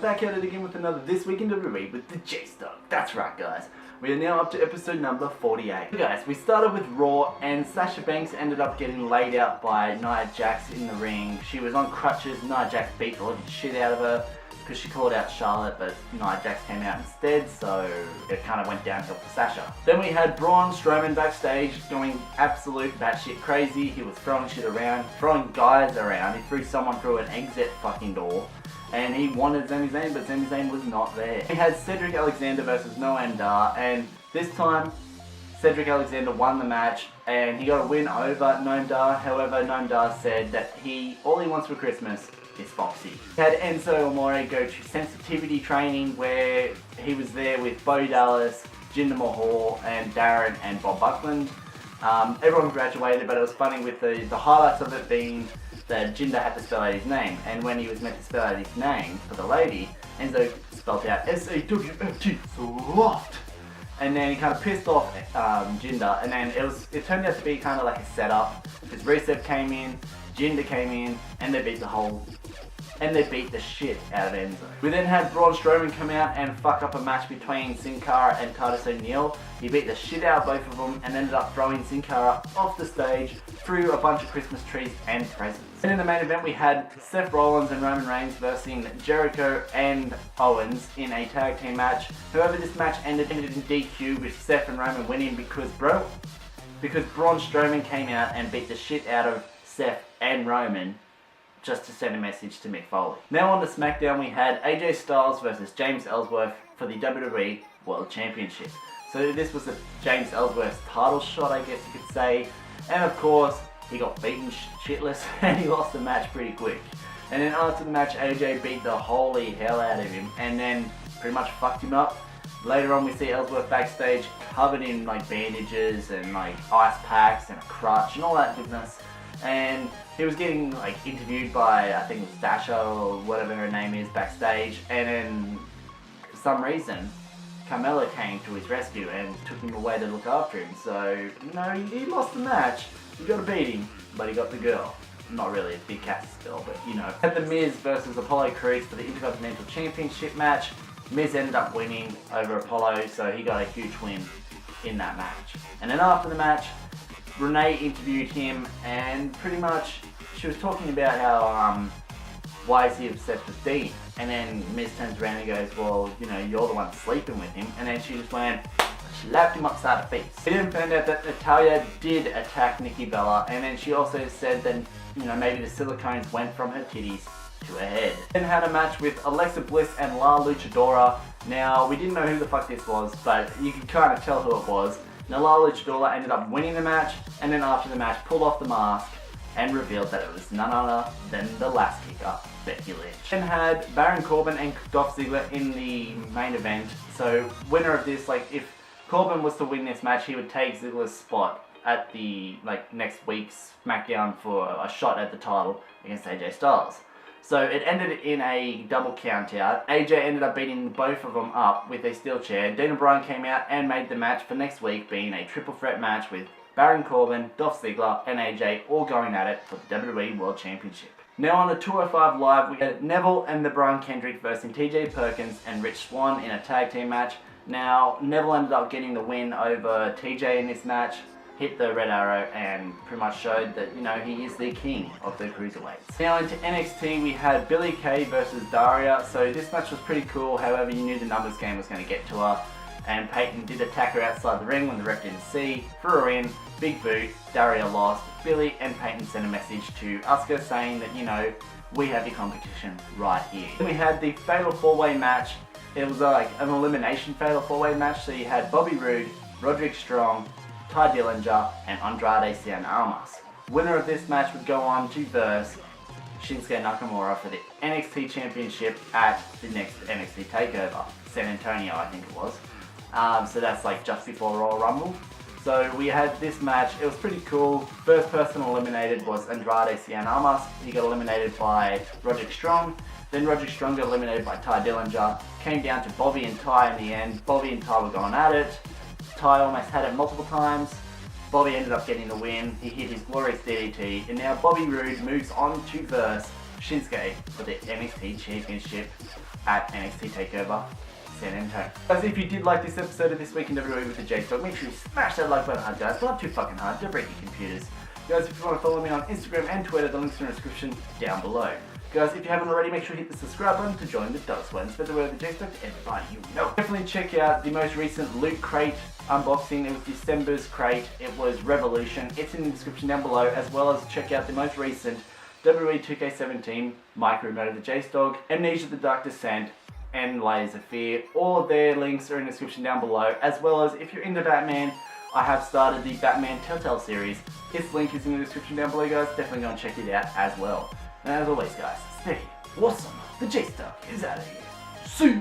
back at it again with another This Week in WWE with TheJaseDawg. That's right, guys. We are now up to episode number 48. Guys, we started with Raw, and Sasha Banks ended up getting laid out by Nia Jax in the ring. She was on crutches. Nia Jax beat the living shit out of her because she called out Charlotte, but Nia Jax came out instead, so it kind of went downhill for Sasha. Then we had Braun Strowman backstage going absolute batshit crazy. He was throwing shit around, throwing guys around. He threw someone through an exit fucking door. And he wanted Sami Zayn, but Sami Zayn was not there. We had Cedric Alexander versus Noam Dar, and this time Cedric Alexander won the match, and he got a win over Noam Dar. However, Noam Dar said that all he wants for Christmas is Foxy. We had Enzo Amore go to sensitivity training, where he was there with Bo Dallas, Jinder Mahal, and Darren and Bob Buckland. Everyone graduated, but it was funny with the highlights of it being that Jinder had to spell out his name, and when he was meant to spell out his name for the lady, Enzo spelled out S-A-W-F-T, soft. And then he kind of pissed off Jinder, and then it turned out to be kind of like a setup, because Rusev came in, Jinder came in, and they beat the shit out of Enzo. We then had Braun Strowman come out and fuck up a match between Sin Cara and Titus O'Neil. He beat the shit out of both of them and ended up throwing Sin Cara off the stage through a bunch of Christmas trees and presents. And in the main event we had Seth Rollins and Roman Reigns versus Jericho and Owens in a tag team match. However, this match ended in DQ with Seth and Roman winning because Braun Strowman came out and beat the shit out of Seth and Roman just to send a message to Mick Foley. Now on to SmackDown, we had AJ Styles versus James Ellsworth for the WWE World Championship. So this was a James Ellsworth title shot, I guess you could say. And of course, he got beaten shitless and he lost the match pretty quick. And then after the match, AJ beat the holy hell out of him and then pretty much fucked him up. Later on, we see Ellsworth backstage covered in like bandages and like ice packs and a crutch and all that goodness. And he was getting like interviewed by, I think it was Dasha or whatever her name is, backstage, and then for some reason Carmella came to his rescue and took him away to look after him. So, you know, he lost the match. He got to beat him, but he got the girl. Not really a big Cass's girl, but you know. Had The Miz versus Apollo Crews for the Intercontinental Championship match. Miz ended up winning over Apollo, so he got a huge win in that match. And then after the match, Renee interviewed him, and pretty much she was talking about how why is he obsessed with Dean, and then Miz turns around and goes, well, you know, you're the one sleeping with him, and then she just went, slapped him upside the face. We then found out that Natalya did attack Nikki Bella, and then she also said that, you know, maybe the silicones went from her titties to her head. Then had a match with Alexa Bliss and La Luchadora. Now, we didn't know who the fuck this was, but you could kind of tell who it was. Now, La Luchadora ended up winning the match, and then after the match pulled off the mask and revealed that it was none other than the last kicker, Becky Lynch. Then had Baron Corbin and Dolph Ziggler in the main event. So winner of this, like if Corbin was to win this match, he would take Ziggler's spot at the next week's SmackDown for a shot at the title against AJ Styles. So it ended in a double count out. AJ ended up beating both of them up with a steel chair. Daniel Bryan came out and made the match for next week being a triple threat match with Baron Corbin, Dolph Ziggler, and AJ all going at it for the WWE World Championship. Now on the 205 Live, we had Neville and the Brian Kendrick versus TJ Perkins and Rich Swann in a tag team match. Now, Neville ended up getting the win over TJ in this match, hit the red arrow, and pretty much showed that, you know, he is the king of the cruiserweights. Now into NXT, we had Billie Kay versus Daria. So this match was pretty cool, however, you knew the numbers game was going to get to her. And Peyton did attack her outside the ring when the ref didn't see, threw her in, big boot, Daria lost. Billie and Peyton sent a message to Asuka saying that, you know, we have the competition right here. Then we had the Fatal 4-Way match. It was like an elimination Fatal 4-Way match, so you had Bobby Roode, Roderick Strong, Ty Dillinger, and Andrade Cien Almas. Winner of this match would go on to verse Shinsuke Nakamura for the NXT Championship at the next NXT TakeOver, San Antonio, I think it was. So that's like just before Royal Rumble. So we had this match. It was pretty cool. First person eliminated was Andrade Cien Almas. He got eliminated by Roderick Strong. Then Roderick Strong got eliminated by Ty Dillinger. Came down to Bobby and Ty in the end. Bobby and Ty were going at it. Ty almost had it multiple times. Bobby ended up getting the win. He hit his glorious DDT. And now Bobby Roode moves on to verse Shinsuke for the NXT Championship at NXT TakeOver San Antonio. Guys, if you did like this episode of This Week in WWE with the JaseDawg, make sure you smash that like button hard, guys. But not too fucking hard, don't break your computers. Guys, if you want to follow me on Instagram and Twitter, the links are in the description down below. Guys, if you haven't already, make sure you hit the subscribe button to join the Dog Squad and spread the word of the JaseDawg to everybody you know. Definitely check out the most recent Loot Crate unboxing. It was December's crate. It was Revolution. It's in the description down below, as well as check out the most recent WWE 2K17 micro remote of the JaseDawg, Amnesia, The Dark Descent, and Layers of Fear. All of their links are in the description down below, as well as if you're into Batman, I have started the Batman Telltale series. Its link is in the description down below, guys. Definitely go and check it out as well. And as always, guys, stay awesome. The JaseDawg is out of here. See you.